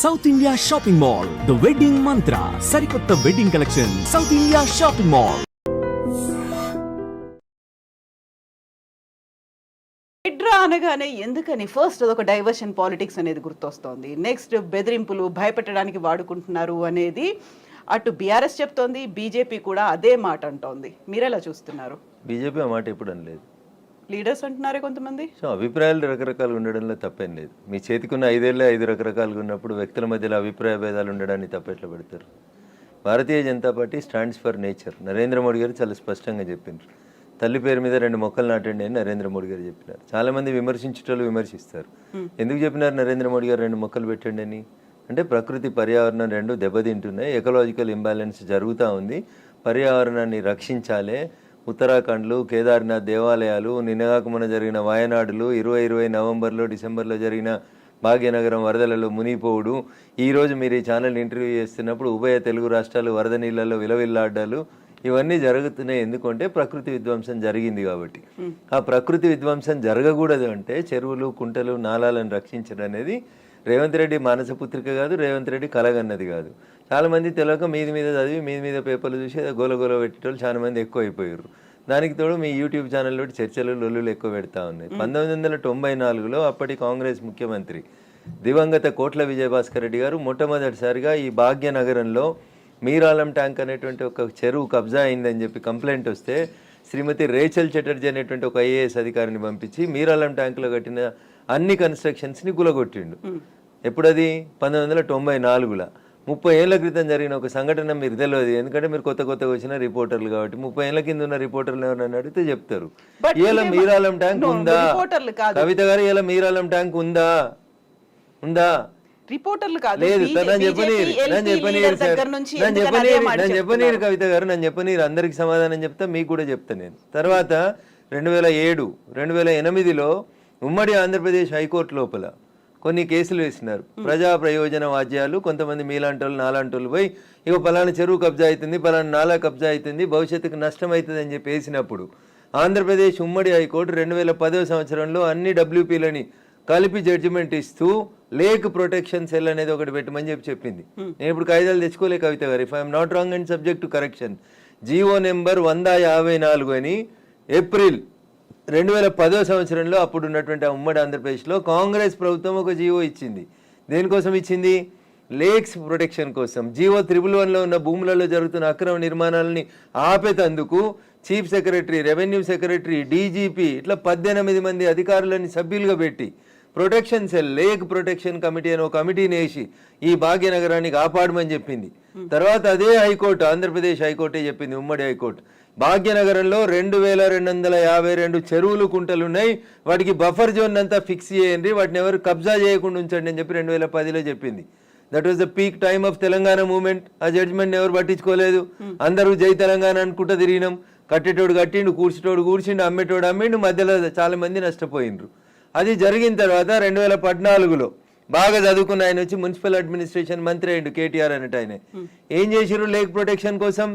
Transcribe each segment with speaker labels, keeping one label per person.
Speaker 1: South India shopping mall, the wedding Mantra, సరికొత్త wedding collection, South India shopping mall.
Speaker 2: ఇడ్రా అనగానే ఎందుకని ఫస్ట్ అదొక డైవర్షన్ పాలిటిక్స్ అనేది గుర్తొస్తోంది. నెక్స్ట్ బెదిరింపులు భయపెట్టడానికి వాడుకుంటున్నారు అనేది అటు బీఆర్ఎస్ చెప్తోంది, బీజేపీ కూడా అదే మాట అంటోంది. మీరెలా చూస్తున్నారు?
Speaker 3: బీజేపీ ఆ మాట ఎప్పుడు అనలేదు.
Speaker 2: లీడర్స్ అంటున్నారే కొంతమంది.
Speaker 3: సో అభిప్రాయాలు రకరకాలుగా ఉండడంలో తప్పేం లేదు. మీ చేతికున్న 5 ఏళ్ళే 5 రకరకాలుగా ఉన్నప్పుడు వ్యక్తుల మధ్యలో అభిప్రాయ భేదాలు ఉండడాన్ని తప్పెట్లా పెడతారు? Bharatiya Janata Party stands for nature. Narendra Modi గారు చాలా స్పష్టంగా చెప్పినారు. తల్లి పేరు మీద 2 మొక్కలు నాటండి అని నరేంద్ర మోడీ గారు చెప్పినారు. చాలామంది విమర్శించేటోళ్ళు విమర్శిస్తారు. ఎందుకు చెప్పినారు నరేంద్ర మోడీ గారు 2 మొక్కలు పెట్టండి అని? అంటే ప్రకృతి పర్యావరణం 2 దెబ్బతింటున్నాయి, ఎకలాజికల్ ఇంబ్యాలెన్స్ జరుగుతూ ఉంది, పర్యావరణాన్ని రక్షించాలి. ఉత్తరాఖండ్లు, కేదార్నాథ్ దేవాలయాలు, నిన్నగాక మొన్న జరిగిన వాయనాడులు, 2020 నవంబర్లో డిసెంబర్లో జరిగిన భాగ్యనగరం వరదలలో మునిగిపోవడు, ఈరోజు మీరు ఈ ఛానల్ ఇంటర్వ్యూ చేస్తున్నప్పుడు ఉభయ తెలుగు రాష్ట్రాలు వరద నీళ్ళల్లో విలవిల్లాడ్డాలు, ఇవన్నీ జరుగుతున్నాయి. ఎందుకంటే ప్రకృతి విధ్వంసం జరిగింది కాబట్టి. ఆ ప్రకృతి విధ్వంసం జరగకూడదు అంటే చెరువులు, కుంటలు, నాలాలను రక్షించడం అనేది రేవంత్ రెడ్డి మానసపుత్రిక కాదు, రేవంత్ రెడ్డి కలగన్నది కాదు. చాలామంది తెలియక మీది మీద చదివి మీది మీద పేపర్లు చూసి గోల పెట్టేటోళ్ళు చాలామంది ఎక్కువ అయిపోయారు. దానికి తోడు మీ యూట్యూబ్ ఛానల్లో చర్చలు లొల్లులు ఎక్కువ పెడతా ఉన్నాయి. 1994లో అప్పటి కాంగ్రెస్ ముఖ్యమంత్రి దివంగత కోట్ల విజయభాస్కర్ రెడ్డి గారు మొట్టమొదటిసారిగా ఈ భాగ్యనగరంలో మీరాలం ట్యాంక్ అనేటువంటి ఒక చెరువు కబ్జా అయిందని చెప్పి కంప్లైంట్ వస్తే శ్రీమతి రేచల్ చటర్జీ అనేటువంటి ఒక ఐఏఎస్ అధికారిని పంపించి మీరాలం ట్యాంకులో కట్టిన అన్ని కన్స్ట్రక్షన్స్ని గులగొట్టిండు. ఎప్పుడది? 1994లో. 30 ఏళ్ల క్రితం జరిగిన ఒక సంఘటన మీకు తెలియదు, ఎందుకంటే మీరు కొత్తగా వచ్చిన రిపోర్టర్లు కాబట్టి. 30 ఏళ్ల కింద ఉన్న రిపోర్టర్లు ఎవరైనా అడిగితే చెప్తారు. ఇలా మీరాలం ట్యాంక్ ఉందా? కవిత గారు, ఇలా మీరాలం ట్యాంక్ ఉందా?
Speaker 2: రిపోర్టర్లు కాదు.
Speaker 3: లేదు, నన్ను చెప్పనీరు కవిత గారు, నన్ను చెప్పనీరు. అందరికి సమాధానం చెప్తా, మీకు కూడా చెప్తా నేను. తర్వాత 2007, 2008లో ఉమ్మడి ఆంధ్రప్రదేశ్ హైకోర్టు లోపల కొన్ని కేసులు వేసినారు. ప్రజా ప్రయోజన వాద్యాలు, కొంతమంది మీలాంటోళ్ళు నాలాంటోళ్ళు పోయి ఇక పలానా చెరువు కబ్జా అవుతుంది, పలానా నాలా కబ్జా అవుతుంది, భవిష్యత్తుకు నష్టం అవుతుంది అని చెప్పి వేసినప్పుడు ఆంధ్రప్రదేశ్ ఉమ్మడి హైకోర్టు 2010 సంవత్సరంలో అన్ని WPలని కలిపి జడ్జిమెంట్ ఇస్తూ లేక్ ప్రొటెక్షన్ సెల్ అనేది ఒకటి పెట్టమని చెప్పింది. నేను ఇప్పుడు కాయిదాలు తెచ్చుకోలే కవిత గారు, if I'm not wrong and subject to correction. GO number 154 అని ఏప్రిల్ 2010 సంవత్సరంలో అప్పుడు ఉన్నటువంటి ఉమ్మడి ఆంధ్రప్రదేశ్లో కాంగ్రెస్ ప్రభుత్వం ఒక జీవో ఇచ్చింది. దేనికోసం ఇచ్చింది? లేక్స్ ప్రొటెక్షన్ కోసం. జీవో 111లో ఉన్న భూములలో జరుగుతున్న అక్రమ నిర్మాణాలని ఆపేతందుకు chief secretary, revenue secretary, DGP ఇట్లా 18 మంది అధికారులని సభ్యులుగా పెట్టి protection cell, lake protection committee అని ఒక కమిటీని వేసి ఈ భాగ్యనగరాన్ని కాపాడమని చెప్పింది. తర్వాత అదే హైకోర్టు, ఆంధ్రప్రదేశ్ హైకోర్టే చెప్పింది, ఉమ్మడి హైకోర్టు, భాగ్యనగరంలో 2252 చెరువులు, కుంటలు ఉన్నాయి, వాటికి బఫర్ జోన్ అంతా ఫిక్స్ చేయండి, వాటిని ఎవరు కబ్జా చేయకుండా ఉంచండి అని చెప్పి 2010లో చెప్పింది. That was the peak time of Telangana movement. ఆ జడ్జిమెంట్ ఎవరు పట్టించుకోలేదు. అందరూ జై తెలంగాణ అనుకుంటూ తిరిగినాం. కట్టేటోడు కట్టిండు, కూర్చేటోడు కూర్చిండు, అమ్మేటోడు అమ్మిండు, మధ్యలో చాలా మంది నష్టపోయిండ్రు. అది జరిగిన తర్వాత 2014లో బాగా చదువుకున్న ఆయన వచ్చి మున్సిపల్ అడ్మినిస్ట్రేషన్ మంత్రి అయ్యిండు, కేటీఆర్ అనేట ఆయన. ఏం చేసిరు లేక్ ప్రొటెక్షన్ కోసం?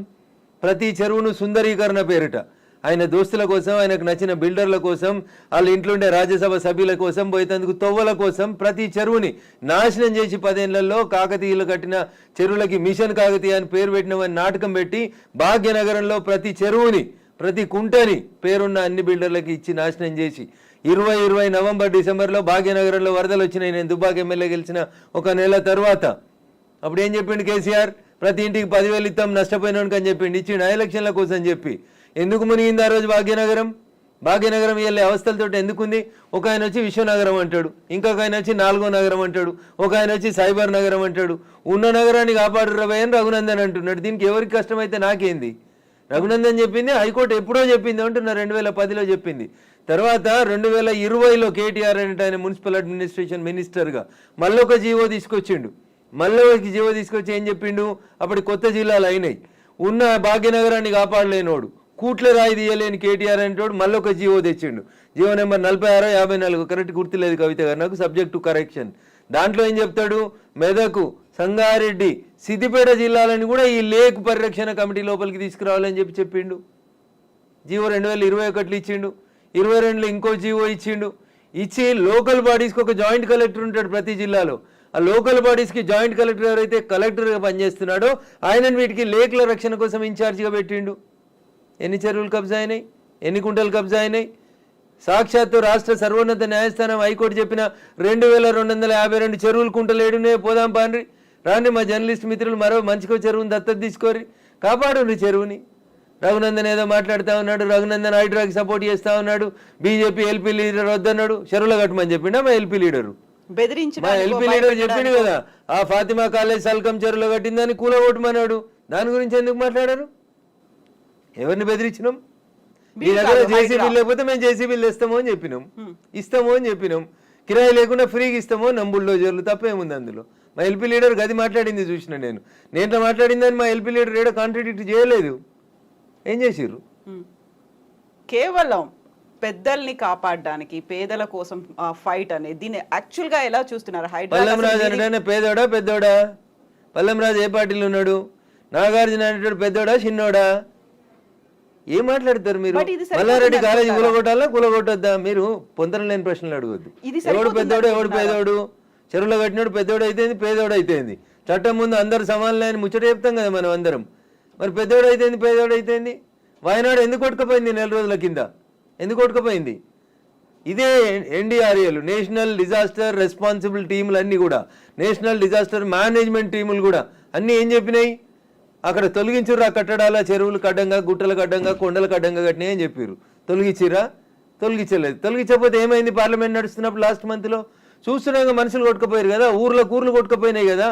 Speaker 3: ప్రతి చెరువును సుందరీకరణ పేరిట ఆయన దోస్తుల కోసం, ఆయనకు నచ్చిన బిల్డర్ల కోసం, వాళ్ళ ఇంట్లో ఉండే రాజ్యసభ సభ్యుల కోసం, పోయేందుకు తొవ్వల కోసం ప్రతి చెరువుని నాశనం చేసి 10 ఏళ్లలో కాకతీయులు కట్టిన చెరువులకి మిషన్ కాకతీయ అని పేరు పెట్టినవని నాటకం పెట్టి భాగ్యనగరంలో ప్రతి చెరువుని, ప్రతి కుంటని పేరున్న అన్ని బిల్డర్లకి ఇచ్చి నాశనం చేసి 2020 నవంబర్ డిసెంబర్లో భాగ్యనగరంలో వరదలు వచ్చినాయి. నేను దుబ్బాక ఎమ్మెల్యే గెలిచిన ఒక నెల తర్వాత అప్పుడు ఏం చెప్పిండు కేసీఆర్? ప్రతి ఇంటికి 10,000 ఇస్తాం నష్టపోయినానికి అని చెప్పిండు. ఇచ్చిండు ఎలక్షన్ల కోసం చెప్పి. ఎందుకు మునిగింది ఆ రోజు భాగ్యనగరం? భాగ్యనగరం వెళ్ళే అవస్థలతో ఎందుకుంది? ఒక ఆయన వచ్చి విశ్వనగరం అంటాడు, ఇంకొక ఆయన వచ్చి 4వ నగరం అంటాడు, ఒక ఆయన వచ్చి సైబర్ నగరం అంటాడు. ఉన్న నగరాన్ని కాపాడు రవయ్య అని రఘునందన్ అంటున్నాడు. దీనికి ఎవరికి కష్టమైతే నాకేంది? రఘునందన్ చెప్పింది, హైకోర్టు ఎప్పుడో చెప్పింది అంటున్నా, 2010లో చెప్పింది. తర్వాత 2020లో కేటీఆర్ అనేట ఆయన మున్సిపల్ అడ్మినిస్ట్రేషన్ మినిస్టర్గా మళ్ళొక జీవో తీసుకొచ్చిండు. మళ్ళీ జీవో తీసుకొచ్చి ఏం చెప్పిండు? అప్పటి కొత్త జిల్లాలు అయినాయి, ఉన్న భాగ్యనగరాన్ని కాపాడలేనోడు, కూట్ల రాయి తీయలేని కేటీఆర్ అనేటోడు మళ్ళొక జీవో తెచ్చిండు. జీవో నెంబర్ 46, 54 కరెక్ట్ గుర్తులేదు కవిత గారు నాకు, సబ్జెక్ట్ టు కరెక్షన్. దాంట్లో ఏం చెప్తాడు? మెదకు, సంగారెడ్డి, సిద్దిపేట జిల్లాలని కూడా ఈ లేక్ పరిరక్షణ కమిటీ లోపలికి తీసుకురావాలని చెప్పిండు. జీవో 2021లో ఇచ్చిండు. 22లో ఇంకో జీవో ఇచ్చిండు. ఇచ్చి లోకల్ బాడీస్కి ఒక జాయింట్ కలెక్టర్ ఉంటాడు ప్రతి జిల్లాలో. ఆ లోకల్ బాడీస్కి జాయింట్ కలెక్టర్ ఎవరైతే కలెక్టర్గా పనిచేస్తున్నాడో ఆయనను వీటికి లేకుల రక్షణ కోసం ఇన్ఛార్జిగా పెట్టిండు. ఎన్ని చెరువులు కబ్జా అయినాయి, ఎన్ని కుంటలు కబ్జా అయినాయి? సాక్షాత్తు రాష్ట్ర సర్వోన్నత న్యాయస్థానం హైకోర్టు చెప్పిన 2252 చెరువులు కుంటలు ఏడునే పోదాం పాండ్రి రాండి. మా జర్నలిస్ట్ మిత్రులు మరో మంచిగా చెరువుని దత్తత తీసుకోరి, కాపాడు చెరువుని. రఘునందన్ ఏదో మాట్లాడుతూ ఉన్నాడు, రఘునందన్ హైడ్రాకి సపోర్ట్ చేస్తూ ఉన్నాడు, బీజేపీ ఎల్పీ లీడర్ వద్దన్నాడు. చెరువులు కట్టమని చెప్పిండా మా ఎల్పీ లీడరు? మా ఎల్పీ లీడర్ చెప్పిండు కదా, ఆ ఫాతిమా కాలేజ్ సల్కం చెరువులో కట్టిందని కూలగొట్టమన్నాడు. దాని గురించి ఎందుకు మాట్లాడారు? ఎవరిని బెదిరించినాం? మీ దగ్గర జేసీబీలు లేకపోతే మేము జేసీబీలు ఇస్తామో అని చెప్పినాం, కిరాయి లేకుండా ఫ్రీగా ఇస్తామో బుల్డోజర్లు, తప్పేముంది అందులో? మా ఎల్పీ లీడర్ గది మాట్లాడింది చూసిన నేను మాట్లాడిందని మా ఎల్పీ లీడర్ ఏడో కాంట్రాడిక్ట్ చేయలేదు. ఏం చేసిర్రు?
Speaker 2: కేవలం పెద్దల్ని కాపాడడానికి, పేదల కోసం ఫైట్ అనేది దీన్ని యాక్చువల్ గా ఎలా చూస్తున్నారు?
Speaker 3: పల్లం రాజు అంటే పేదోడా పెద్దోడా? పల్లం రాజు ఏ పార్టీలో ఉన్నాడు? నాగార్జున అనేటోడు పెద్దోడా చిన్నోడా? ఏం మాట్లాడతారు మీరు? మల్లారెడ్డి కాలేజీ కూలగొట్టొద్దా? మీరు పొంతన లేని ప్రశ్నలు అడగొద్దు. ఎవడు పెద్దోడు ఎవడు పేదోడు? చెరువులో కట్టినోడు పెద్దోడు అయితేంది, పేదోడు అయితేంది. చట్టం ముందు అందరు సమానలేని ముచ్చట చెప్తాం కదా మనం అందరం. మరి పెద్దోడు అయితేంది, పేదోడు అయితేంది? వాయనాడు ఎందుకు కొట్టుకుపోయింది? 4 రోజుల కింద ఎందుకు కొట్టుకుపోయింది? ఇదే ఎన్డీఆర్ఏలు, నేషనల్ డిజాస్టర్ రెస్పాన్సిబుల్ టీములు అన్నీ కూడా, నేషనల్ డిజాస్టర్ మేనేజ్మెంట్ టీములు కూడా అన్నీ ఏం చెప్పినాయి? అక్కడ తొలగించుర్రు ఆ కట్టడాల, చెరువులు కడ్డంగా, గుట్టలు కడ్డంగా, కొండలు కడ్డంగా కట్టినాయి అని చెప్పారు. తొలగించిరా? తొలగించలేదు. తొలగించకపోతే ఏమైంది? పార్లమెంట్ నడుస్తున్నప్పుడు లాస్ట్ మంత్లో చూస్తున్నాగా మనుషులు కొట్టుకుపోయారు కదా, ఊర్లు కొట్టుకుపోయినాయి కదా.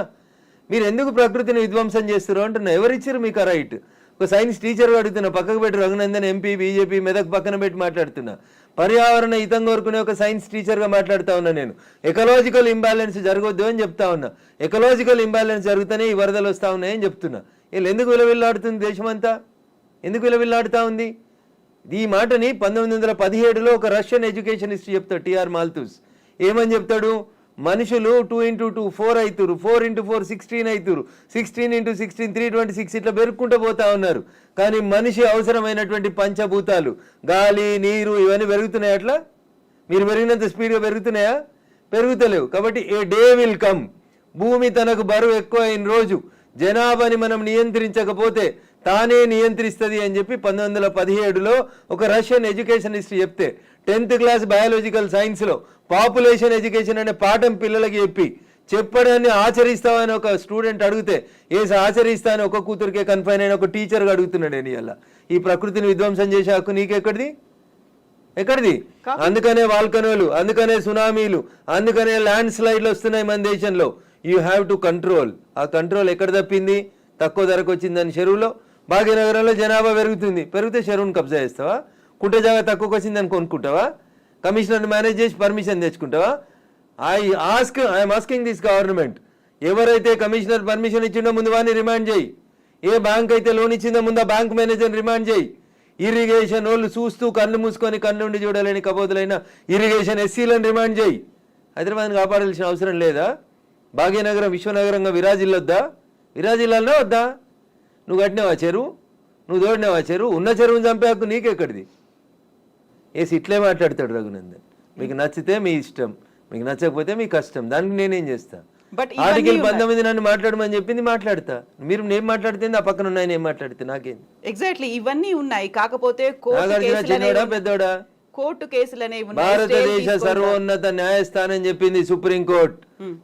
Speaker 3: మీరు ఎందుకు ప్రకృతిని విధ్వంసం చేస్తారు అంటున్నా. ఎవరిచ్చారు మీకు ఆ రైట్? ఒక సైన్స్ టీచర్ అడుగుతున్నా, పక్కకు పెట్టి రఘునందన్ ఎంపీ బీజేపీ మెదక్ పక్కన పెట్టి మాట్లాడుతున్నా. పర్యావరణ హితం కోరుకునే ఒక సైన్స్ టీచర్గా మాట్లాడుతూ ఉన్నా. నేను ఎకలాజికల్ ఇంబ్యాలెన్స్ జరగొద్దు అని చెప్తా ఉన్నా. ఎకలాజికల్ ఇంబ్యాలెన్స్ జరుగుతూనే ఈ వరదలు వస్తూ ఉన్నాయని చెప్తున్నా. వీళ్ళు ఎందుకు విలవిల్లాడుతుంది దేశమంతా? ఎందుకు విలవిల్లాడుతూ ఉంది? ఈ మాటని 1917లో ఒక రష్యన్ ఎడ్యుకేషనిస్ట్ చెప్తాడు, టిఆర్ మాల్తూస్. ఏమని చెప్తాడు? మనుషులు 2 into 2 4 అవుతారు, 4 into 4 16 అవుతారు, 16 into 16 326 ఇట్లా పెరుక్కుంటూ పోతా ఉన్నారు. కానీ మనిషి అవసరమైనటువంటి పంచభూతాలు గాలి, నీరు ఇవన్నీ పెరుగుతున్నాయి. అట్లా మీరు పెరిగినంత స్పీడ్గా పెరుగుతున్నాయా? పెరుగుతలేవు. కాబట్టి ఏ డే విల్ కమ్, భూమి తనకు బరువు ఎక్కువ అయిన రోజు, జనాభాని మనం నియంత్రించకపోతే తానే నియంత్రిస్తుంది అని చెప్పి 1917లో ఒక రష్యన్ ఎడ్యుకేషనిస్ట్ చెప్తే, 10th క్లాస్ బయాలజికల్ సైన్స్లో పాపులేషన్ ఎడ్యుకేషన్ అనే పాఠం పిల్లలకి చెప్పడాన్ని ఆచరిస్తామని ఒక స్టూడెంట్ అడిగితే, ఆచరిస్తాను ఒక కూతురికే కన్ఫైన్ అయిన ఒక టీచర్గా అడుగుతున్నాడు. నేను ఇలా ఈ ప్రకృతిని విధ్వంసం చేసే హక్కు నీకెక్కడిది? ఎక్కడిది? అందుకనే వాల్కనోలు, అందుకనే సునామీలు, అందుకనే ల్యాండ్ స్లైడ్లు వస్తున్నాయి మన దేశంలో. You have to control. ఆ కంట్రోల్ ఎక్కడ తప్పింది? తక్కువ ధరకు వచ్చిందని చెరువులో. భాగ్యనగరంలో జనాభా పెరిగితే చెరువును కబ్జా చేస్తావా? కుంట జాగా తక్కువకి వచ్చిందని కొనుక్కుంటావా? కమిషనర్ని మేనేజ్ చేసి పర్మిషన్ తెచ్చుకుంటావా? ఐఎమ్ ఆస్కింగ్ దిస్ గవర్నమెంట్, ఎవరైతే కమిషనర్ పర్మిషన్ ఇచ్చిండో ముందు వాడిని రిమాండ్ చేయి. ఏ బ్యాంక్ అయితే లోన్ ఇచ్చిందో ముందు ఆ బ్యాంక్ మేనేజర్ని రిమాండ్ చేయి. ఇరిగేషన్ వాళ్ళు చూస్తూ కళ్ళు మూసుకొని కళ్ళుండి చూడలేని కబోదులైన ఇరిగేషన్ ఎస్సీలను రిమాండ్ చేయి. హైదరాబాద్ని కాపాడాల్సిన అవసరం లేదా? భాగ్యనగరం విశ్వనగరంగా విరాజిల్లొద్దా? విరాజిల్లాలనే వద్దా? నువ్వు కట్టినావా చెరువు? నువ్వు తోడినావా చెరువు? ఉన్న చెరువుని చంపే హక్కు నీకెక్కడిది? ఇట్లే మాట్లాడతాడు రఘునందన్. మీకు నచ్చితే మీ ఇష్టం, మీకు నచ్చకపోతే మీ కష్టం. దానికి నేనేం చేస్తా? ఆర్టికల్ 19 నన్ను మాట్లాడమని చెప్పింది, మాట్లాడతా. మీరు నేను మాట్లాడితే ఆ పక్కన ఉన్నాయి, నేను మాట్లాడితే నాకేం?
Speaker 2: ఎగ్జాక్ట్లీ ఇవన్నీ ఉన్నాయి. కాకపోతే
Speaker 3: పెద్దోడా?
Speaker 2: కోర్టు కేసులు అనేవి
Speaker 3: భారతదేశ సర్వోన్నత న్యాయస్థానం చెప్పింది, సుప్రీంకోర్టు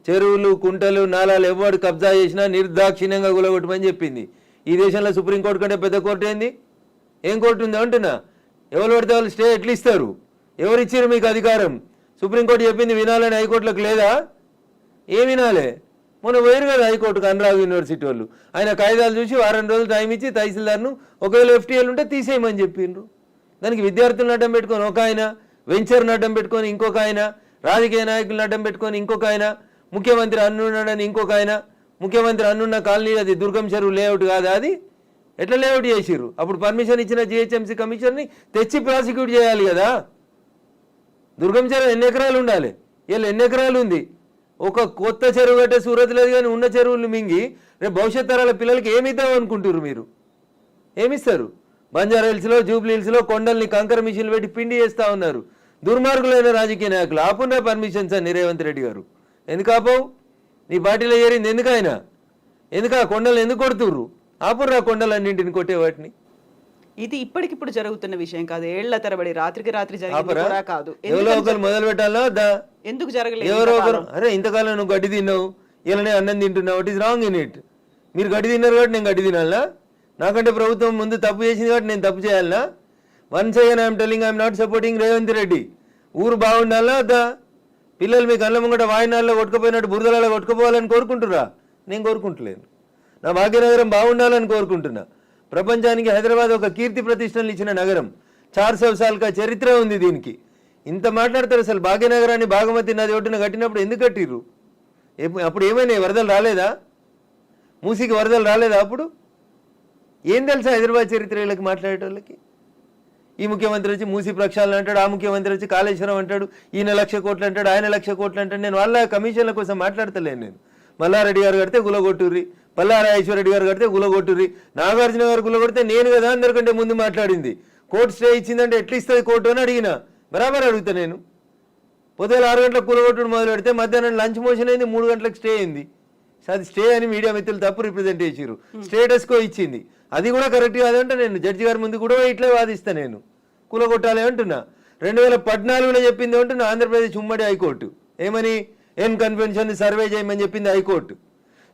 Speaker 3: చెరువులు, కుంటలు, నాలాలు ఎవడు కబ్జా చేసినా నిర్దాక్షిణ్యంగా గులగొట్టమని చెప్పింది. ఈ దేశంలో సుప్రీంకోర్టు కంటే పెద్ద కోర్టు ఏంది? ఏం కోర్టు ఉంది అంటున్నా? ఎవరు పడితే వాళ్ళు స్టే ఎట్లా ఇస్తారు? ఎవరు ఇచ్చారు మీకు అధికారం? సుప్రీంకోర్టు చెప్పింది వినాలని హైకోర్టులకు లేదా? ఏం వినాలే? మొన్న పోయారు కదా హైకోర్టుకు అనురాగ్ యూనివర్సిటీ వాళ్ళు. ఆయన కాయిదాలు చూసి వారం రోజులు టైం ఇచ్చి తహసీల్దార్ను ఒకవేళ ఎఫ్టీఎల్ ఉంటే తీసేయమని చెప్పిండ్రు. దానికి విద్యార్థులను అడ్డం పెట్టుకొని ఒక ఆయన, వెంచర్ను అడ్డం పెట్టుకొని ఇంకొక ఆయన, రాజకీయ నాయకులను అడ్డం పెట్టుకొని ఇంకొక ఆయన, ముఖ్యమంత్రి అన్నున్నాడని ఇంకొక ఆయన. ముఖ్యమంత్రి అన్నున్న కాలనీ అది దుర్గం చెరువు లేఅవుట్ కాదా? అది ఎట్లా లేఅవుట్ చేసిర్రు? అప్పుడు పర్మిషన్ ఇచ్చిన జిహెచ్ఎంసీ కమిషనర్ని తెచ్చి ప్రాసిక్యూట్ చేయాలి కదా. దుర్గం చెరువు ఎన్ని ఎకరాలు ఉండాలి? వీళ్ళు ఎన్ని ఎకరాలు ఉంది? ఒక కొత్త చెరువు కట్టే సూరత్ లేదు, కానీ ఉన్న చెరువులు మింగి రేపు భవిష్యత్ తరాల పిల్లలకి ఏమిద్దాం అనుకుంటారు మీరు? ఏమిస్తారు? బంజారా హిల్స్లో, జూబ్లీ హిల్స్లో కొండల్ని కంకర మిషన్లు పెట్టి పిండి చేస్తూ ఉన్నారు దుర్మార్గులైన రాజకీయ నాయకులు. ఆపున్నా పర్మిషన్స్ అని రేవంత్ రెడ్డి గారు ఎందుకు ఆపవు? నీ పార్టీలో చేరింది ఎందుకు ఆయన? ఎందుకు ఆ కొండలు ఎందుకు కొడుతుర్రు? ఆపుర్రా కొండలన్నింటిని కొట్టే వాటిని.
Speaker 2: ఇది ఇప్పటికిప్పుడు జరుగుతున్న విషయం కాదు, ఏళ్ల తరబడి రాత్రికి రాత్రి జరిగింది కూడా కాదు.
Speaker 3: ఎవరో ఒకరు మొదలు పెట్టాలా వద్దా?
Speaker 2: ఎందుకు జరగలేదు?
Speaker 3: ఎవరో ఒకరు, అరే ఇంతకాలం నువ్వు గడ్డి తిన్నావు, ఇలానే అన్నం తింటున్నావు, it is wrong in it. మీరు గడ్డి తిన్నారు కాబట్టి నేను గడ్డి తినాలా? నాకంటే ప్రభుత్వం ముందు తప్పు చేసింది కాబట్టి నేను తప్పు చేయాలా? Once again I'm telling I'm not supporting Revanth Reddy. ఊరు బాగుండాలా వద్దా? పిల్లలు మీ కళ్ళ ముంగట వాయినాల్లో కొట్టుకుపోయినట్టు బురదలలో కొట్టుకుపోవాలని కోరుకుంటురా? నేను కోరుకుంటలేను. నా భాగ్యనగరం బాగుండాలని కోరుకుంటున్నా. ప్రపంచానికి హైదరాబాద్ ఒక కీర్తి ప్రతిష్టలు ఇచ్చిన నగరం, 400 సార్లుగా చరిత్ర ఉంది దీనికి. ఇంత మాట్లాడతారు. అసలు భాగ్యనగరాన్ని బాగమతి నది ఒడ్డున కట్టినప్పుడు ఎందుకు కట్టిర్రు? అప్పుడు ఏమైనా వరదలు రాలేదా? మూసీకి వరదలు రాలేదా? అప్పుడు ఏం తెలుసా హైదరాబాద్ చరిత్ర వీళ్ళకి మాట్లాడేటోళ్ళకి? ఈ ముఖ్యమంత్రి వచ్చి మూసీ ప్రక్షాళన అంటాడు, ఆ ముఖ్యమంత్రి వచ్చి కాళేశ్వరం అంటాడు, ఈయన 1,00,000 కోట్లు అంటాడు, ఆయన 1,00,000 కోట్లు అంటాడు. నేను వాళ్ళ కమిషన్ల కోసం మాట్లాడతలేను. నేను మల్లారెడ్డి గారు కడితే గులగొట్టుర్రి, పల్లారాజేశ్వరరెడ్డి గారు కడితే గులగొట్టుర్రి, నాగార్జున గారు గులగొడితే నేను కదా అందరికంటే ముందు మాట్లాడింది. కోర్టు స్టే ఇచ్చిందంటే ఎట్లా ఇస్తుంది కోర్టు అని అడిగిన. బరాబర్ అడుగుతా నేను. పొద్దున 6 గంటలకు కూలగొట్టుడు మొదలు పెడితే మధ్యాహ్నం లంచ్ మోషన్ అయింది, 3 గంటలకు స్టే అయింది. అది స్టే అని మీడియా మిత్రులు తప్పు రిప్రజెంట్ చేసిర్రు. స్టేటస్కో ఇచ్చింది, అది కూడా కరెక్ట్ కాదంటే నేను జడ్జి గారి ముందు కూడా ఇట్లే వాదిస్తా. నేను కూలగొట్టాలి అంటున్నా. 2014లో చెప్పింది అంటున్నా ఆంధ్రప్రదేశ్ ఉమ్మడి హైకోర్టు. ఏమని? ఎన్ కన్వెన్షన్ సర్వే చేయమని చెప్పింది హైకోర్టు.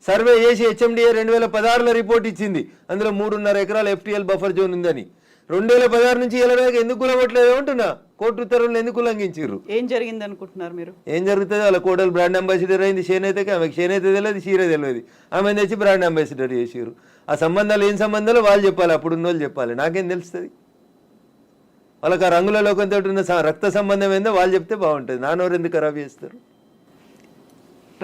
Speaker 3: సర్వే చేసి హెచ్ఎండిఏ 2016లో రిపోర్ట్ ఇచ్చింది, అందులో 3.5 ఎకరాల FTL బఫర్ జోన్ ఉందని. 2016 నుంచి ఇలా ఎందుకు కులగొట్టలేదు అంటున్నా. కోర్టు ఉత్తర్వులను ఎందుకు ఉల్లంఘించారు?
Speaker 2: ఏం జరిగింది అనుకుంటున్నారు మీరు?
Speaker 3: ఏం జరుగుతుంది? వాళ్ళ కోడలు బ్రాండ్ అంబాసిడర్ అయింది చేనేతకి. ఆమెకి చేనేత తెలియదు, చీర తెలియదు. ఆమె తెచ్చి బ్రాండ్ అంబాసిడర్ చేసారు. ఆ సంబంధాలు ఏం సంబంధాలు వాళ్ళు చెప్పాలి, అప్పుడున్న వాళ్ళు చెప్పాలి. నాకేం తెలుస్తుంది? వాళ్ళకి ఆ రంగుల లోకంతో ఉన్న రక్త సంబంధం ఏందో వాళ్ళు చెప్తే బాగుంటుంది. నానోరు ఎందుకు ఖరాబ్ చేస్తారు?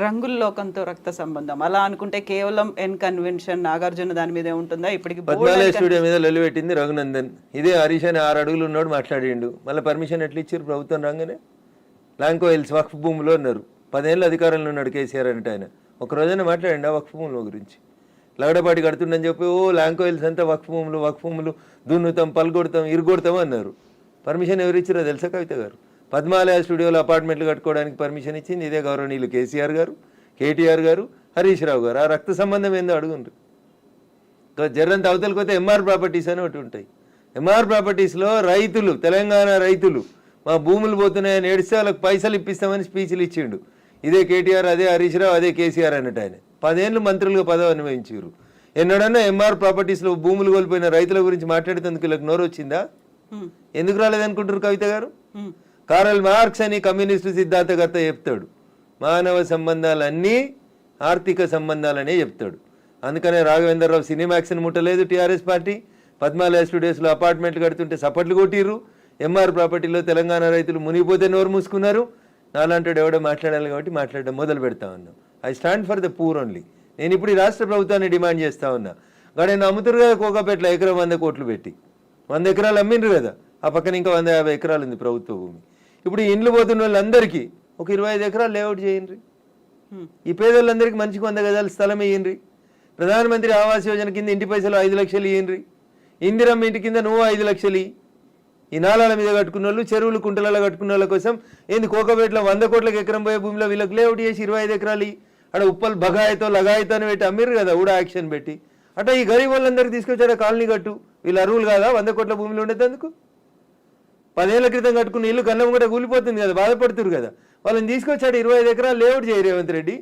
Speaker 2: రంగుల లోకంతో రక్త సంబంధం అలా అనుకుంటే కేవలం ఎన్ కన్వెన్షన్ నాగార్జున దాని మీదే ఉంటుందా? ఇప్పటికి
Speaker 3: 14 స్టూడియో మీద లొల్లిపెట్టింది రఘునందన్. ఇదే హరీష్ అని 6 అడుగులు ఉన్నాడు మాట్లాడిండు. మళ్ళీ పర్మిషన్ ఎట్లా ఇచ్చారు ప్రభుత్వం రాగానే? లాంకో హిల్స్ వక్ఫ్ భూమిలో ఉన్నారు. 10 ఏళ్ళు అధికారంలో ఉన్నాడు కేసీఆర్ అంటే. ఆయన ఒక రోజైనా మాట్లాడండి ఆ వక్ఫ్ భూముల గురించి? లగడపాటి కడుతుండని చెప్పి లాంకో హిల్స్ అంతా వక్ఫ్ భూములు దున్నుతాం, పలుగొడతాం, ఇరుగొడతాం అన్నారు. పర్మిషన్ ఎవరు ఇచ్చారో తెలుసా కవిత గారు? పద్మాలయ స్టూడియోలో అపార్ట్మెంట్లు కట్టుకోవడానికి పర్మిషన్ ఇచ్చింది ఇదే గౌరవనీయులు కేసీఆర్ గారు, కేటీఆర్ గారు, హరీష్ రావు గారు. ఆ రక్త సంబంధం ఏందో అడుగుండ్రు. జర్రంత అవతలకి పోతే ఎంఆర్ ప్రాపర్టీస్ అని ఒకటి ఉంటాయి. ఎంఆర్ ప్రాపర్టీస్లో రైతులు, తెలంగాణ రైతులు మా భూములు పోతున్నాయని ఏడిస్తే వాళ్ళకి పైసలు ఇప్పిస్తామని స్పీచ్లు ఇచ్చిండు. ఇదే కేటీఆర్, అదే హరీష్ రావు, అదే కేసీఆర్ అన్నట్టు. ఆయన 10 ఏళ్ళు మంత్రులుగా పదవి అనుభవించారు. ఎన్నడన్నా ఎంఆర్ ప్రాపర్టీస్లో భూములు కోల్పోయిన రైతుల గురించి మాట్లాడేందుకు వీళ్ళకి నోరు వచ్చిందా? ఎందుకు రాలేదనుకుంటారు కవిత గారు? కారల్ మార్క్స్ అని కమ్యూనిస్టు సిద్ధాంతకర్త చెప్తాడు, మానవ సంబంధాలన్నీ ఆర్థిక సంబంధాలనే చెప్తాడు. అందుకనే రాఘవేంద్రరావు సినిమాక్స్ని ముట్టలేదు టీఆర్ఎస్ పార్టీ. పద్మాలయ స్టూడియోస్లో అపార్ట్మెంట్లు కడుతుంటే సపట్లు కొట్టిర్రు. ఎంఆర్ ప్రాపర్టీలో తెలంగాణ రైతులు మునిగిపోతే నోరు మూసుకున్నారు. నాలాంటి ఎవడో మాట్లాడాలి కాబట్టి మాట్లాడడం మొదలు పెడతా ఉన్నాం. I stand for the poor only. నేను ఇప్పుడు ఈ రాష్ట్ర ప్రభుత్వాన్ని డిమాండ్ చేస్తా ఉన్నా. కానీ అమ్ముతురు కదా కోకాపేటలో ఎకరం 100 కోట్లు పెట్టి 100 ఎకరాలు అమ్మిండ్రు కదా. ఆ పక్కన ఇంకా 150 ఎకరాలు ఉంది ప్రభుత్వ భూమి. ఇప్పుడు ఈ ఇండ్లు పోతున్న వాళ్ళందరికీ ఒక 25 ఎకరాలు లేఅవుట్ చేయండి. ఈ పేదోళ్ళందరికీ మంచిగా 100 గజాల స్థలం ఇయ్యండి. ప్రధానమంత్రి ఆవాస్ యోజన కింద ఇంటి పైసలు 5 లక్షలు ఇయ్యండి. ఇందిరమ్మ ఇంటి కింద నువ్వు 5 లక్షలు ఇయ్యి. ఈ నాలాల మీద కట్టుకున్న వాళ్ళు, చెరువులు కుంటలలో కట్టుకున్న వాళ్ళ కోసం ఏంది కోకపేటలో 100 కోట్లకు ఎకరం పోయే భూమిలో వీళ్ళకి లేఅవుట్ చేసి 25 ఎకరాలు అక్కడ ఉప్పల్ బగాయతో లగాయతో అని పెట్టి అమ్మిర్రు కదా ఊడా యాక్షన్ పెట్టి. అట్లా ఈ గరీబ్ వాళ్ళందరికీ తీసుకొచ్చాడు కాలనీ కట్టు. వీళ్ళు అరువులు కాదా 100 కోట్ల భూమిలో ఉండేందుకు? 10 ఏళ్ల క్రితం కట్టుకున్న ఇల్లు కన్నం కూడా కూలిపోతుంది కదా, బాధపడుతురు కదా. వాళ్ళని తీసుకొచ్చాడు 25 ఎకరాలు లేఅవుట్ చేయి Revanth Reddy.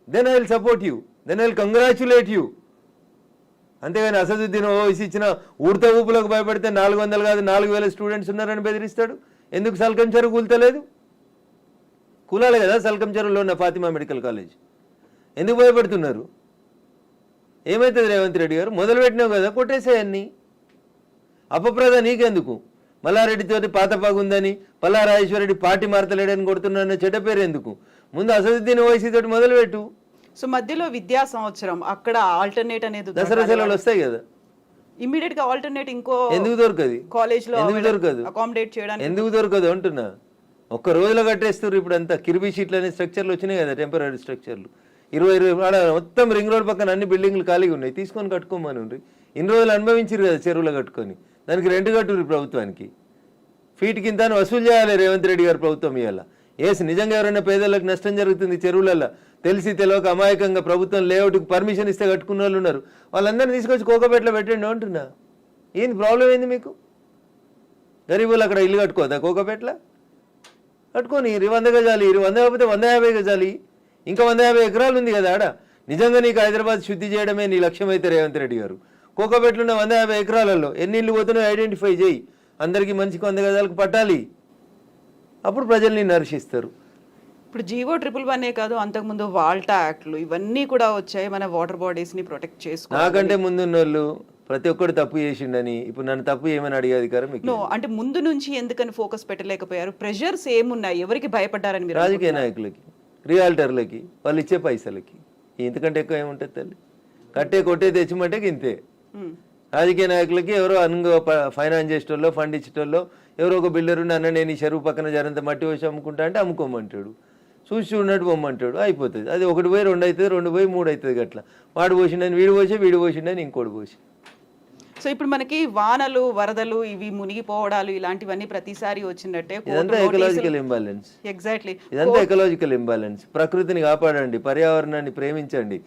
Speaker 3: Then I will support you, then I will congratulate you. అంతేగాని అసదుద్దీన్ ఓవైసీ ఇచ్చిన ఉడత ఊపులకు భయపడితే 400 కాదు 4000 స్టూడెంట్స్ ఉన్నారని బెదిరిస్తాడు. ఎందుకు సల్కం చెరువు కూల్తలేదు? కూలాలి కదా సల్కం చెరువులో ఉన్న ఫాతిమా మెడికల్ కాలేజ్. ఎందుకు భయపడుతున్నారు? ఏమవుతుంది రేవంత్ రెడ్డి గారు? మొదలు పెట్టినావు కదా, కొట్టేసేయన్ని. అపప్రద నీకెందుకు? మల్లారెడ్డితోటి పాతపాగుందని, పల్లారాజేశ్వరరెడ్డి పార్టీ మారతలేడని కొడుతున్నారన్న చెడ్డ పేరు ఎందుకు? ముందు అసదుద్దీన్ ఓవైసీ తోటి మొదలుపెట్టు.
Speaker 2: సో మధ్యలో విద్యా సంవత్సరం అక్కడ ఆల్టర్నేట్ అనేది
Speaker 3: దసరా సెలవులు వస్తాయి కదా,
Speaker 2: ఇమ్మీడియట్ గా ఆల్టర్నేట్ ఇంకో
Speaker 3: ఎందుకు దొరకదు?
Speaker 2: కాలేజ్ లో
Speaker 3: ఎందుకు దొరకదు?
Speaker 2: అకామిడేట్ చేయడానికి
Speaker 3: ఎందుకు దొరకదు అంటున్నా. ఒక్క రోజులో కట్టేస్తారు. ఇప్పుడు అంతా కిర్బీ షీట్లు అనే స్ట్రక్చర్లు వచ్చినాయి కదా, టెంపరీ స్ట్రక్చర్లు. 20 మొత్తం రింగ్ రోడ్ పక్కన అన్ని బిల్డింగ్లు ఖాళీగా ఉన్నాయి, తీసుకొని కట్టుకోమని ఉండ్రి. ఇన్ని రోజులు అనుభవించారు కదా చెరువులో కట్టుకొని, దానికి రెంట్ కట్టుర్రు ప్రభుత్వానికి. ఫీట్ కింద వసూలు చేయాలి రేవంత్ రెడ్డి గారు ప్రభుత్వం ఇవాళ. ఏసి నిజంగా ఎవరైనా పేదలకు నష్టం జరుగుతుంది చెరువులలో తెలిసి తెలియక అమాయకంగా ప్రభుత్వం లేఅవుట్కి పర్మిషన్ ఇస్తే కట్టుకున్న వాళ్ళు ఉన్నారు. వాళ్ళందరినీ తీసుకొచ్చి కోకపేటలో పెట్టండి అంటున్నా. ఏంది ప్రాబ్లం ఏంది మీకు? గరీబులు అక్కడ ఇల్లు కట్టుకోదా కోకపేటలో? కట్టుకొని 100 గజాలు, 100 కాకపోతే 150 గజాలు, ఇంకా 150 ఎకరాలు ఉంది కదా ఆడ. నిజంగా నీకు హైదరాబాద్ శుద్ధి చేయడమే నీ లక్ష్యం అయితే రేవంత్ రెడ్డి గారు, కోకపేటలో ఉన్న 150 ఎకరాలలో ఎన్ని ఇళ్ళు పోతున్నాయో ఐడెంటిఫై చేయి, అందరికీ మంచికి 100 గజాలకు పట్టాలి, అప్పుడు ప్రజల్ని నర్శిస్తారు.
Speaker 2: ఇప్పుడు జీవో 111 కాదు, అంతకుముందు వాల్టా యాక్ట్లు ఇవన్నీ కూడా వచ్చాయి మన వాటర్ బాడీస్ ని ప్రొటెక్ట్ చేసుకో.
Speaker 3: నాకంటే ముందున్న వాళ్ళు ప్రతి ఒక్కరు తప్పు చేసిండని ఇప్పుడు నన్ను తప్పు ఏమని అడిగే అధికారం మీకు?
Speaker 2: అంటే ముందు నుంచి ఎందుకని ఫోకస్ పెట్టలేకపోయారు? ప్రెషర్స్ ఏమున్నాయి? ఎవరికి భయపడ్డారని మీరు?
Speaker 3: రాజకీయ నాయకులకి, రియాల్టర్లకి, వాళ్ళు ఇచ్చే పైసలకి. ఇంతకంటే ఎక్కువ ఏముంటుంది తల్లి? కట్టే కొట్టే తెచ్చిమంటే ఇంతే. రాజకీయ నాయకులకి ఎవరో ఫైనాన్స్ చేసేటోళ్ళు, ఫండ్ ఇచ్చేటోళ్ళు, ఎవరో ఒక బిల్డర్ అన్న నేను ఈ చెరువు పక్కన జరంత మట్టి వచ్చి అమ్ముకుంటా అంటే అమ్ముకోమంటాడు, చూసి చూడనట్టు పొమ్మంటాడు, అయిపోతుంది. అది 1 పోయి 2 అవుతుంది, 2 పోయి 3 అవుతుంది. అట్లా వాడు పోసిండని వీడు పోసి, వీడు పోసిండని ఇంకోటి పోసి.
Speaker 2: సో ఇప్పుడు మనకి వానలు, వరదలు, ఇవి మునిగిపోవడాలు ఇలాంటివన్నీ ప్రతిసారి వచ్చినట్టే.
Speaker 3: ఇదంతా ఎకలాజికల్ ఇంబ్యాలెన్స్.
Speaker 2: ఎగ్జాక్ట్లీ,
Speaker 3: ఇదంతా ఎకలాజికల్ ఇంబ్యాలెన్స్. ప్రకృతిని కాపాడండి, పర్యావరణాన్ని ప్రేమించండి.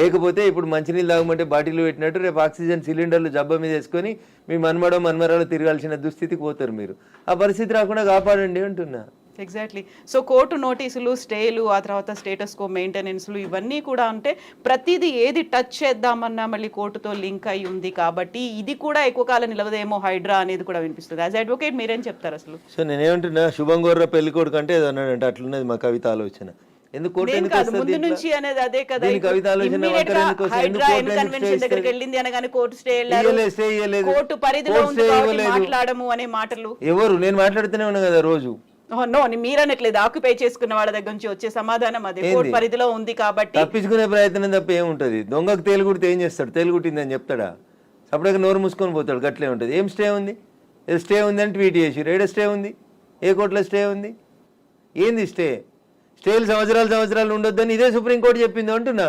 Speaker 3: లేకపోతే ఇప్పుడు మంచినీళ్ళు తాగమంటే బాటిల్ పెట్టినట్టు రేపు ఆక్సిజన్ సిలిండర్లు జబ్బ మీద వేసుకొని మీ మన్మరాలు తిరగాల్సిన దుస్థితికి పోతారు మీరు. ఆ పరిస్థితి రాకుండా కాపాడండి అంటున్నా.
Speaker 2: ఎగ్జాక్ట్లీ. సో కోర్టు నోటీసులు, స్టేలు, ఆ తర్వాత స్టేటస్ కో మెయింటెనెన్స్లు ఇవన్నీ కూడా అంటే ప్రతిదీ ఏది టచ్ చేద్దామన్నా మళ్ళీ కోర్టుతో లింక్ అయి ఉంది కాబట్టి ఇది కూడా ఎక్కువ కాలం నిలవదేమో హైడ్రా అనేది కూడా వినిపిస్తుంది. యాజ్ అడ్వకేట్ మీరేం చెప్తారు అసలు?
Speaker 3: సో నేనేమంటున్నా, శుభం గోర్ర పెళ్లి కొడుకు అంటే ఏదో అన్నాడంటే అట్లున్నది మా కవిత ఆలోచన. ఎందుకు కోర్టు ఎందుకు
Speaker 2: ముందు నుంచి అనేది అదే కదా.
Speaker 3: కవిత ఆలోచన
Speaker 2: దగ్గరికి వెళ్ళింది అనగానే కోర్టు స్టే కోర్టు పరిధిలో మాట్లాడము అనే మాటలు
Speaker 3: ఎవరు? నేను మాట్లాడుతూనే ఉన్నా కదా రోజు.
Speaker 2: నో, మీరనట్లేదు, ఆక్యుపై చేసుకున్న వాళ్ళ దగ్గర నుంచి వచ్చే సమాధానం అదే, కోర్టు పరిధిలో ఉంది కాబట్టి.
Speaker 3: తప్పించుకునే ప్రయత్నం తప్ప ఏముంటది? దొంగకు తేలుగుడితే ఏం చేస్తాడు? తేలుగుట్టిందని చెప్తాడా? అప్పటికి నోరు మూసుకొని పోతాడు. గట్లే ఉంటుంది. ఏం స్టే ఉంది? స్టే ఉంది అని ట్వీట్ చేసి ఏడ స్టే ఉంది? ఏ కోర్టులో స్టే ఉంది? ఏంది స్టే? స్టేలు సంవత్సరాలు ఉండొద్దని ఇదే సుప్రీంకోర్టు చెప్పింది అంటున్నా.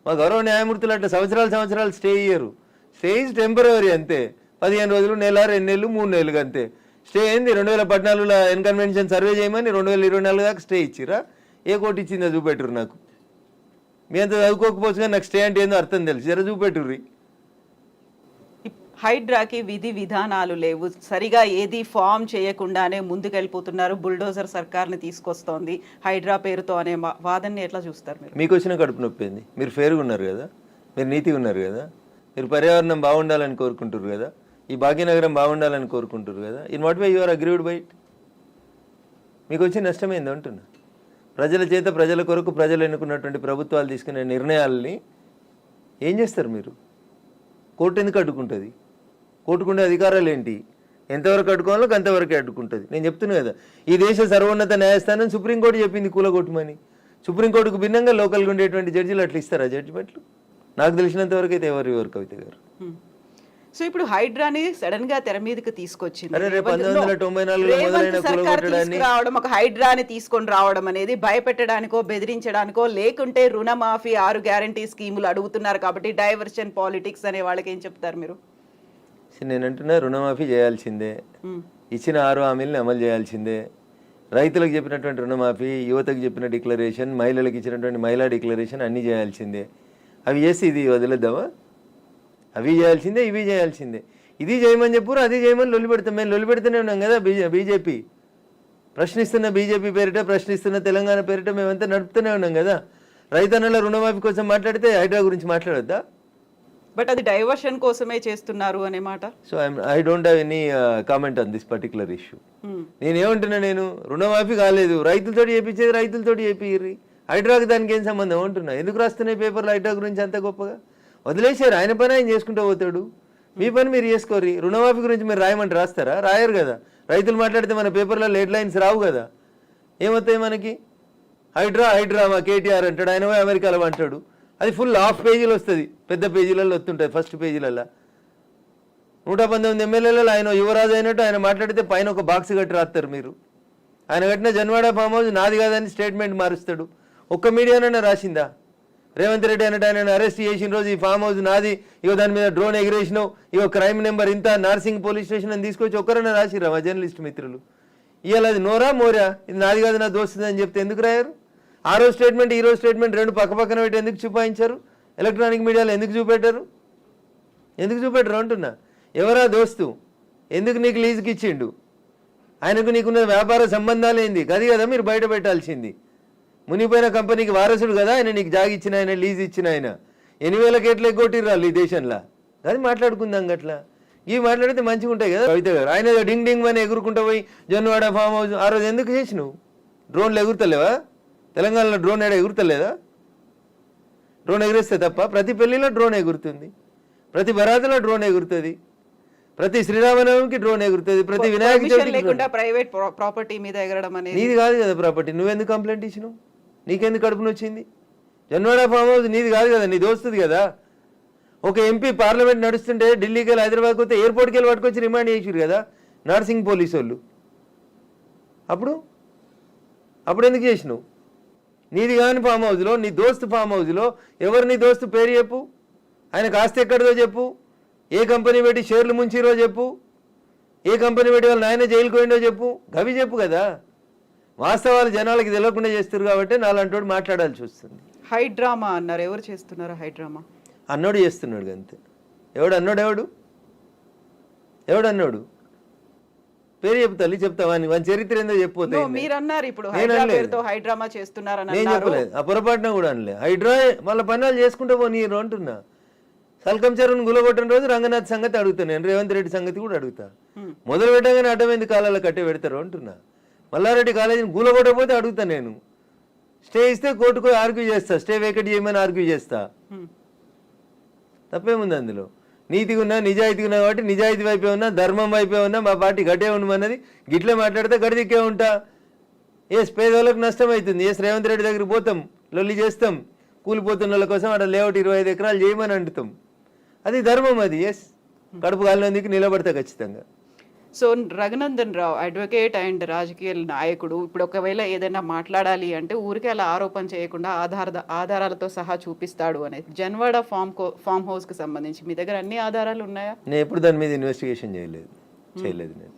Speaker 3: మా గౌరవ న్యాయమూర్తులు అట్లా సంవత్సరాలు స్టే ఇయ్యరు. స్టే ఈజ్ టెంపరరీ అంతే. 15 రోజులు, నెల, 2 నెలలు, 3 నెలలు అంతే. స్టే ఏంది? 2014లో ఎన్కన్వెన్షన్ సర్వే చేయమని 2024 దాకా స్టే ఇచ్చిరా? ఏ కోర్టు ఇచ్చిందో చూపెట్టురు నాకు. మీ అంత చదువుకోకపోవచ్చు కానీ నాకు స్టే అంటే ఏందో అర్థం తెలుసు. జర చూపెట్టుర్రి.
Speaker 2: హైడ్రాకి విధి విధానాలు లేవు, సరిగా ఏది ఫామ్ చేయకుండానే ముందుకెళ్ళిపోతున్నారు, బుల్డోజర్ సర్కార్ని తీసుకొస్తోంది హైడ్రా పేరుతో అనే వాదనని ఎట్లా చూస్తారు మీరు?
Speaker 3: మీకు వచ్చిన కడుపు నొప్పింది. మీరు ఫేర్గా ఉన్నారు కదా, మీరు నీతిగా ఉన్నారు కదా, మీరు పర్యావరణం బాగుండాలని కోరుకుంటారు కదా, ఈ భాగ్యనగరం బాగుండాలని కోరుకుంటారు కదా. In what way you are agreed by it? మీకు వచ్చే నష్టమైంది అంటున్నా. ప్రజల చేత, ప్రజల కొరకు ప్రజలు ఎన్నుకున్నటువంటి ప్రభుత్వాలు తీసుకునే నిర్ణయాలని ఏం చేస్తారు మీరు? కోర్టు ఎందుకు అడ్డుకుంటుంది? కోర్టుకుండే అధికారాలు ఏంటి? ఎంతవరకు అడ్డుకోవాలో అంతవరకే అడ్డుకుంటుంది. నేను చెప్తున్నా కదా, ఈ దేశ సర్వోన్నత న్యాయస్థానం సుప్రీంకోర్టు చెప్పింది కూలగొట్టమని. సుప్రీంకోర్టుకు భిన్నంగా లోకల్గా ఉండేటువంటి జడ్జిలు అట్లా ఇస్తారా జడ్జిమెంట్లు? నాకు తెలిసినంత వరకు అయితే ఎవరు కవిత గారు.
Speaker 2: సో ఇప్పుడు హైడ్రాని సడన్ గా తెర మీదకి తీసుకొచ్చింది.
Speaker 3: 1994
Speaker 2: రావడం, ఒక హైడ్రాని తీసుకొని రావడం అనేది భయపెట్టడానికో, బెదిరించడానికో, లేకుంటే రుణమాఫీ 6 గ్యారంటీ స్కీములు అడుగుతున్నారు కాబట్టి డైవర్షన్ పాలిటిక్స్ అనే వాళ్ళకి ఏం చెప్తారు మీరు?
Speaker 3: నేనంటున్నా, రుణమాఫీ చేయాల్సిందే, ఇచ్చిన 6 హామీలను అమలు చేయాల్సిందే. రైతులకు చెప్పినటువంటి రుణమాఫీ, యువతకు చెప్పిన డిక్లరేషన్, మహిళలకు ఇచ్చినటువంటి మహిళా డిక్లరేషన్ అన్నీ చేయాల్సిందే. అవి చేసి ఇది వదిలేద్దామా? అవి చేయాల్సిందే, ఇవి చేయాల్సిందే. ఇది చేయమని చెప్పురు, అది చేయమని లొల్లి పెడతాం. మేము లొల్లి పెడుతూనే ఉన్నాం కదా. బీజేపీ ప్రశ్నిస్తున్న, బీజేపీ పేరిట ప్రశ్నిస్తున్న తెలంగాణ పేరిట మేమంతా నడుపుతూనే ఉన్నాం కదా. రైతన్నల రుణమాఫీ కోసం మాట్లాడితే హైడ్రా గురించి మాట్లాడొద్దా?
Speaker 2: బట్ అది డైవర్షన్ కోసమే చేస్తున్నారు అనే మాట.
Speaker 3: So I don't have any comment on this particular issue. నేనేమంటున్నా, నేను రుణమాఫీ కాలేదు, రైతులతో చేయించేది రైతులతో చేపిర్రి, హైడ్రాకి దానికి ఏం సంబంధం అంటున్నా. ఎందుకు రాస్తున్నాయి పేపర్లు హైడ్రా గురించి అంత గొప్పగా? వదిలేసారు, ఆయన పని ఆయన చేసుకుంటూ పోతాడు, మీ పని మీరు చేసుకోరు. రుణమాఫీ గురించి మీరు రాయమంటే రాస్తారా? రాయరు కదా. రైతులు మాట్లాడితే మన పేపర్లలో హెడ్ లైన్స్ రావు కదా. ఏమవుతాయి మనకి? హైడ్రా మా కేటీఆర్ అంటాడు, ఆయన అమెరికాలో అంటాడు, అది ఫుల్ హాఫ్ పేజీలు వస్తుంది, పెద్ద పేజీలలో వస్తుంటుంది. ఫస్ట్ పేజీలలో 119 ఎమ్మెల్యేలలో ఆయన యువరాజు అయినట్టు ఆయన మాట్లాడితే పైన ఒక బాక్స్ కట్టి రాస్తారు మీరు. ఆయన కట్టిన జన్వాడ ఫామ్ హౌస్ నాది కాదని స్టేట్మెంట్ మారుస్తాడు. ఒక్క మీడియానైనా రాసిందా? రేవంత్ రెడ్డి అన్నట్టు ఆయన అరెస్ట్ చేసిన రోజు ఈ ఫామ్ హౌస్ నాది, ఇగో దాని మీద డ్రోన్ ఎగిరేసినావు, ఇగో క్రైమ్ నెంబర్ ఇంత, నార్సింగ్ పోలీస్ స్టేషన్ అని తీసుకొచ్చి ఒక్కరైనా రాసిరా మా జర్నలిస్ట్ మిత్రులు? ఇవాళ అది నోరా మోరా, ఇది నాది కాదు నా దోస్తుంది అని చెప్తే ఎందుకు రాయారు? ఆ రోజు స్టేట్మెంట్ ఈ రోజు స్టేట్మెంట్ రెండు పక్క పక్కన పెట్టి ఎందుకు చూపాయించారు? ఎలక్ట్రానిక్ మీడియాలో ఎందుకు చూపెట్టారు? ఎందుకు చూపెట్టరు అంటున్నా. ఎవరా దోస్తు? ఎందుకు నీకు లీజుకి ఇచ్చిండు? ఆయనకు నీకున్న వ్యాపార సంబంధాలు ఏంది? గది కదా మీరు బయట పెట్టాల్సింది. మునిపోయిన కంపెనీకి వారసుడు కదా ఆయన, నీకు జాగిచ్చిన ఆయన, లీజ్ ఇచ్చిన ఆయన. 8,000 కోట్లు ఎగ్గొట్టిర్రాళ్ళు ఈ దేశంలో. అది మాట్లాడుకుందాం అట్లా. ఇవి మాట్లాడితే మంచిగా ఉంటాయి కదా కవిత గారు. ఆయన ఏదో డింగ్ డింగ్ అని ఎగురుకుంటూ పోయి జొన్నవాడ ఫామ్ హౌస్ ఆ రోజు ఎందుకు చేసినావు? డ్రోన్లు ఎగురుతలేవా? తెలంగాణలో డ్రోన్ ఏడా ఎగురుతలేదా? డ్రోన్ ఎగిరేస్తే తప్ప ప్రతి పెళ్లిలో డ్రోన్ ఎగురుతుంది, ప్రతి బరాతులో డ్రోన్ ఎగురుతుంది, ప్రతి శ్రీరామనవమికి డ్రోన్ ఎగురుతుంది, ప్రతి వినాయక చవితికి
Speaker 2: లేకుండా ప్రైవేట్ ప్రాపర్టీ మీద ఎగరడం అనేది
Speaker 3: నీది కాదు కదా ప్రాపర్టీ. నువ్వెందుకు కంప్లైంట్ ఇచ్చినావు? నీకెందుకు కడుపున వచ్చింది? జొన్నవాడ ఫామ్ హౌస్ నీది కాదు కదా, నీ దోస్తుంది కదా. ఒక ఎంపీ పార్లమెంట్ నడుస్తుంటే ఢిల్లీకి వెళ్ళి హైదరాబాద్కి వస్తే ఎయిర్పోర్ట్కి వెళ్ళి పట్టుకొచ్చి రిమాండ్ చేసిరు కదా నర్సింగ్ పోలీసు వాళ్ళు. అప్పుడు ఎందుకు చేసినావు? నీది కాని ఫామ్ హౌస్లో, నీ దోస్తు ఫామ్ హౌస్లో ఎవరు నీ దోస్తు పేరు చెప్పు, ఆయనకు ఆస్తి ఎక్కడిదో చెప్పు, ఏ కంపెనీ పెట్టి షేర్లు ముంచిరో చెప్పు, ఏ కంపెనీ పెట్టి వాళ్ళు నాయన జైలుకు పోయిండో చెప్పు, గవి చెప్పు కదా. వాస్తవాలు జనాలకి తెలియకుండా చేస్తారు కాబట్టి నాలంటోడు మాట్లాడాల్సి వస్తుంది.
Speaker 2: హైడ్రామా అన్నారు. ఎవరు చేస్తున్నారు హైడ్రామా?
Speaker 3: అన్నోడు చేస్తున్నాడు అంతే. ఎవడు అన్నోడు? ఎవడు అన్నోడు? పేరు చెప్తా చెప్తావా? వాని చరిత్ర ఏందో చెప్పిపోతే
Speaker 2: మీరన్నారు ఇప్పుడు హైడ్రామా చేస్తున్నారని.
Speaker 3: నేను చెప్పలేదు, ఆ పొరపాటున కూడా అనలే. హైడ్రా వాళ్ళ పనులు చేసుకుంటూ పోనీరు అంటున్నా. సల్కం చెరువును గులగొట్టిన రోజు రంగనాథ్ సంగతి అడుగుతాను నేను, రేవంత్ రెడ్డి సంగతి కూడా అడుగుతా. మొదలు పెట్టగానే అడ్డమైంది కాలాల కట్టే పెడతారు అంటున్నా. మల్లారెడ్డి కాలేజీని గులగొట్టకపోతే అడుగుతా నేను. స్టే ఇస్తే కోర్టుకు ఆర్గ్యూ చేస్తా, స్టే వేకెట్ చేయమని ఆర్గ్యూ చేస్తా. తప్పేముంది అందులో? నీతిగా ఉన్నా నిజాయితీగా ఉన్నా కాబట్టి నిజాయితీ వైపే ఉన్నా, ధర్మం వైపే ఉన్నా, మా పార్టీ గట్టే ఉండమన్నది. గిట్లే మాట్లాడితే గడిదిక్కే ఉంటా. పేదవాళ్ళకు నష్టం అవుతుంది. రేవంత్ రెడ్డి దగ్గరికి పోతాం, లొల్లి చేస్తాం, కూలిపోతున్న వాళ్ళ కోసం అక్కడ లేఅవుట్ 25 ఎకరాలు చేయమని అంటుతాం. అది ధర్మం. అది కడుపు కాలినందుకు నిలబడతా ఖచ్చితంగా.
Speaker 2: So Raghunandan Rao advocate and రాజకీయ నాయకుడు ఇప్పుడు ఒకవేళ ఏదైనా మాట్లాడాలి అంటే ఊరికే అలా ఆరోపణ చేయకుండా ఆధారాలతో సహా చూపిస్తాడు అనేది. జన్వాడ ఫామ్ హౌస్ కి సంబంధించి మీ దగ్గర అన్ని ఆధారాలు ఉన్నాయా?
Speaker 3: నేను ఎప్పుడు దాని మీద ఇన్వెస్టిగేషన్ చేయలేదు. నేను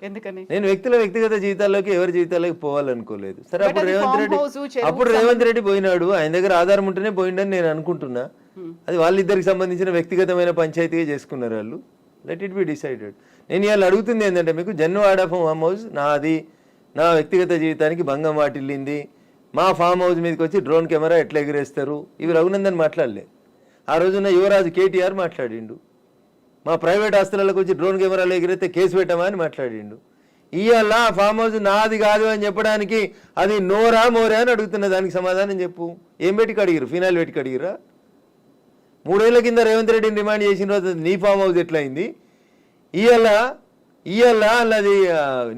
Speaker 2: ఎందుకని?
Speaker 3: నేను వ్యక్తిగత జీవితాల్లోకి ఎవరి జీవితాల్లోకి పోవాలనుకోలేదు. సరే అప్పుడు రేవంత్ రెడ్డి పోయినాడు, ఆయన దగ్గర ఆధారం ఉంటేనే పోయిండని నేను అనుకుంటున్నా. అది వాళ్ళిద్దరికి సంబంధించిన వ్యక్తిగతమైన పంచాయతీగా చేసుకున్నారు వాళ్ళు. Let it be decided. నేను ఇవాళ అడుగుతుంది ఏంటంటే మీకు, జన్వాడ ఫామ్ హౌస్ నాది, నా వ్యక్తిగత జీవితానికి భంగం వాటిల్లింది, మా ఫామ్ హౌస్ మీదకి వచ్చి డ్రోన్ కెమెరా ఎట్లా ఎగిరేస్తారు, ఇవి రఘునందన్ మాట్లాడలే. ఆ రోజున యువరాజు కేటీఆర్ మాట్లాడిండు. మా ప్రైవేట్ ఆస్తులకు వచ్చి డ్రోన్ కెమెరాలు ఎగిరితే కేసు పెట్టమా అని మాట్లాడిండు. ఇవాళ ఫామ్ హౌస్ నాది కాదు అని చెప్పడానికి అది నోరా మోరా అని అడుగుతున్న దానికి సమాధానం చెప్పు. ఏం పెట్టి కడిగిరు? ఫినాయిల్ పెట్టి కడిగిరా? 3 ఏళ్ల కింద రేవంత్ రెడ్డిని డిమాండ్ చేసిన రోజు నీ ఫామ్ హౌస్ ఎట్లయింది? ఇవాళ అది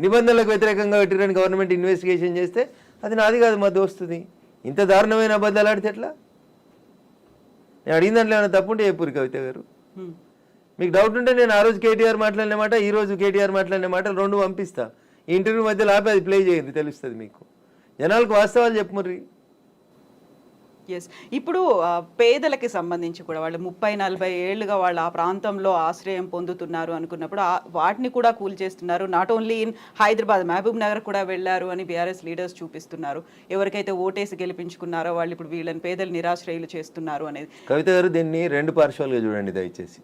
Speaker 3: నిబంధనలకు వ్యతిరేకంగా పెట్టిరని గవర్నమెంట్ ఇన్వెస్టిగేషన్ చేస్తే అది నాది కాదు మా దోస్తుది. ఇంత దారుణమైన అబద్ధాలు ఆడితే ఎట్లా? నేను అడిగిన దాంట్లో ఏమైనా తప్పుంటే చెప్పురు కవిత గారు. మీకు డౌట్ ఉంటే నేను ఆ రోజు కేటీఆర్ మాట్లాడిన మాట, ఈ రోజు కేటీఆర్ మాట్లాడిన మాటలు 2 పంపిస్తా. ఈ ఇంటర్వ్యూ మధ్యలో ఆపి అది ప్లే చేయండి, తెలుస్తుంది మీకు. జనాలకు వాస్తవాలు చెప్పుమర్రి.
Speaker 2: ఎస్. ఇప్పుడు పేదలకి సంబంధించి కూడా వాళ్ళు 30-40 ఏళ్లుగా వాళ్ళు ఆ ప్రాంతంలో ఆశ్రయం పొందుతున్నారు అనుకున్నప్పుడు వాటిని కూడా కూల్చేస్తున్నారు. Not only in Hyderabad, Mahabubnagar కూడా వెళ్ళారు అని బీఆర్ఎస్ లీడర్స్ చూపిస్తున్నారు. ఎవరికైతే ఓటేసి గెలిపించుకున్నారో వాళ్ళు ఇప్పుడు వీళ్ళని పేదలు నిరాశ్రయులు చేస్తున్నారు అనేది.
Speaker 3: కవిత గారు దీన్ని 2 పార్శ్వాలుగా చూడండి దయచేసి.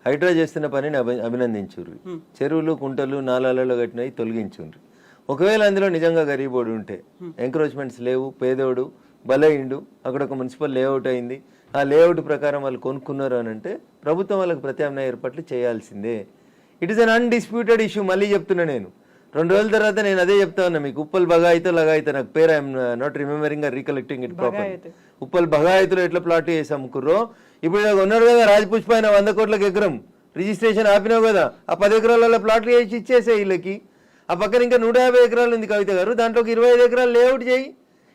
Speaker 3: హైడ్రా చేస్తున్న పనిని అభినందించుర్రు. చెరువులు, కుంటలు, నాలాలలో కట్టినవి తొలగించుండ్రు. ఒకవేళ అందులో నిజంగా గరీబోడు ఉంటే, ఎంక్రోచ్మెంట్స్ లేవు, పేదోడు బలైండు, అక్కడ ఒక మున్సిపల్ లేఅవుట్ అయింది, ఆ లేఅవుట్ ప్రకారం వాళ్ళు కొనుక్కున్నారు అని అంటే ప్రభుత్వం వాళ్ళకి ప్రత్యామ్నాయ ఏర్పాట్లు చేయాల్సిందే. It is an undisputed issue. మళ్ళీ చెప్తున్నా నేను, 2 రోజుల తర్వాత నేను అదే చెప్తా ఉన్నా మీకు. ఉప్పల్ బగాయితో లగాయితో, నాకు పేరు I'm not remembering or recollecting it proper. Uppal బగాయితులో ఎట్లా ప్లాట్ చేసి అమ్ముకుర్రో, ఇప్పుడు ఉన్నారు కదా రాజపుష్ప ఆయన 100 కోట్లకు ఎకరం రిజిస్ట్రేషన్ ఆపినావు కదా, ఆ 10 ఎకరాలలో ప్లాట్లు చేసి ఇచ్చేసే వీళ్ళకి. ఆ పక్కన ఇంకా 150 ఎకరాలు ఉంది కవిత గారు, దాంట్లో 25 ఎకరాలు లేఅవుట్ చేయి.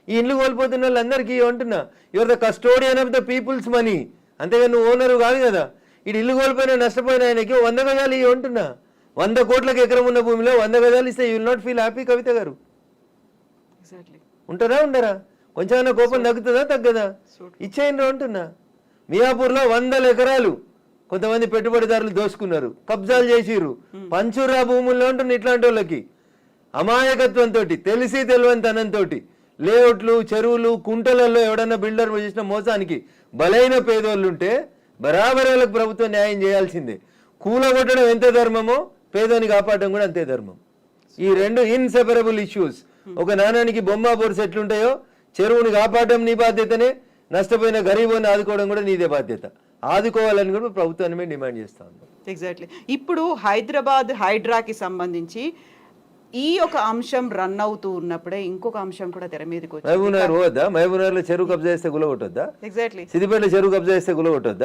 Speaker 3: ఈ ఇల్లు కోల్పోతున్న వాళ్ళందరికీ అంటున్నా, your the custodian of the peoples money, అంతేగా నువ్వు ఓనరు కాదు కదా. ఇటు ఇల్లు కోల్పోయినా నష్టపోయిన ఆయనకి 100 గజాలు ఇవి అంటున్నా. 100 కోట్లకు ఎకరం ఉన్న భూమిలో 100 గజాలు ఇస్తే you will not feel happy Kavitha గారు? ఉంటారా ఉండరా? కొంచెం కోపం తగ్గుతుందా తగ్గదా? ఇచ్చేయండి అంటున్నా. మియాపూర్లో 100 ఎకరాలు కొంతమంది పెట్టుబడిదారులు దోసుకున్నారు, కబ్జాలు చేసిర్రు, పంచురా భూముల్లో ఉంటుంది. ఇట్లాంటి వాళ్ళకి అమాయకత్వంతో, తెలిసి తెలియనితనంతో లేఅవుట్లు చెరువులు కుంటలలో ఎవడన్నా బిల్డర్ చేసిన మోసానికి బలైన పేదోళ్ళు ఉంటే బరాబరాలకు ప్రభుత్వం న్యాయం చేయాల్సిందే. కూలగొట్టడం ఎంత ధర్మమో పేదోని కాపాడడం కూడా అంతే ధర్మం. ఈ రెండు ఇన్సెపరబుల్ ఇష్యూస్. ఒక నాణానికి బొమ్మ బొరుసు ఎట్లుంటాయో చెరువుని కాపాడడం నీ బాధ్యతనే, నష్టపోయిన గరీబోని ఆదుకోవడం కూడా నీదే బాధ్యత. ఆదుకోవాలని కూడా ప్రభుత్వాన్ని మేము డిమాండ్ చేస్తా ఉన్నాం.
Speaker 2: ఎగ్జాక్ట్లీ. ఇప్పుడు హైదరాబాద్ హైడ్రాకి సంబంధించి ఈ ఒక అంశం రన్ అవుతూ ఉన్నప్పుడే ఇంకొక అంశం కూడా తెర మీదకి వచ్చింది.
Speaker 3: మహబూబ్నగర్ పోవద్దా? మహబూబ్నగర్లో చెరువు కబ్జా చేస్తే గులగొట్టొద్దా?
Speaker 2: ఎగ్జాక్ట్లీ.
Speaker 3: సిద్దిపేటలో చెరువు కబ్జా చేస్తే గులగొట్టొద్దా?